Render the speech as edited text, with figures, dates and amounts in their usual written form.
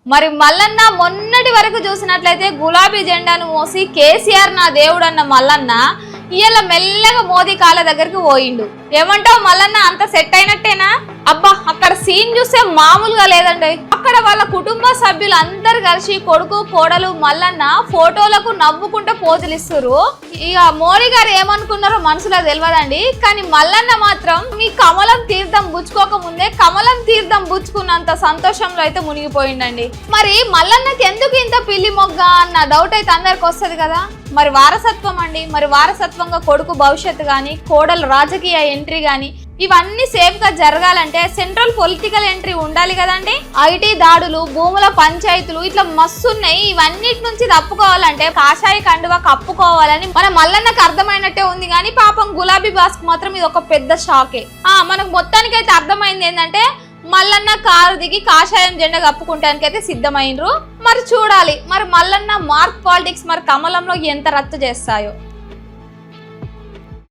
మరి మల్లన్న మొన్నటి వరకు చూసినట్లయితే గులాబీ జెండాను మోసి కేసీఆర్ నా దేవుడు అన్న మల్లన్న ఇయ్యాల మెల్లగా మోదీ కాళ్ళ దగ్గరికి పోయిండు. ఏమంటావు మల్లన్న, అంత సెట్ అయినట్టేనా? అబ్బా అక్కడ సీన్ చూస్తే మామూలుగా లేదండి. అక్కడ వాళ్ళ కుటుంబ సభ్యులు అందరు కలిసి కొడుకు కోడలు మల్లన్న ఫోటోలకు నవ్వుకుంటూ పోజులు ఇస్తురు. ఇక మోడీ గారు ఏమనుకున్నారో మనసులో తెలియదండి. కానీ మల్లన్న మాత్రం మీ కమలం తీర్థం బుచ్చుకోక ముందే కమలం తీర్థం బుచ్చుకున్నంత సంతోషంలో అయితే మునిగిపోయిండండి. మరి మల్లన్నకి ఎందుకు ఇంత పిల్లి మొగ్గ అన్న డౌట్ అయితే అందరికి వస్తుంది కదా. మరి వారసత్వం అండి, మరి వారసత్వంగా కొడుకు భవిష్యత్తు కానీ కోడలు రాజకీయ ఎంట్రీ కానీ ఇవన్నీ సేఫ్ గా జరగాలంటే సెంట్రల్ పొలిటికల్ ఎంట్రీ ఉండాలి కదండి. ఐటీ దాడులు, భూముల పంచాయతీలు ఇట్లా మస్తున్నాయి. ఇవన్నిటి నుంచి తప్పుకోవాలంటే కాషాయ కండువా కప్పుకోవాలని మన మల్లన్నకు అర్థమైనట్టే ఉంది. కానీ పాపం గులాబీ బాస్ కు మాత్రం ఇది ఒక పెద్ద షాకే. మనకు మొత్తానికి అయితే అర్థమైంది ఏంటంటే మల్లన్న కారు దిగి కాషాయం జెండా కప్పుకుంటానికైతే సిద్ధమైనరు. మరి చూడాలి మరి మల్లన్న మార్క్ పాలిటిక్స్ మరి కమలంలో ఎంత రద్దు చేస్తాయో.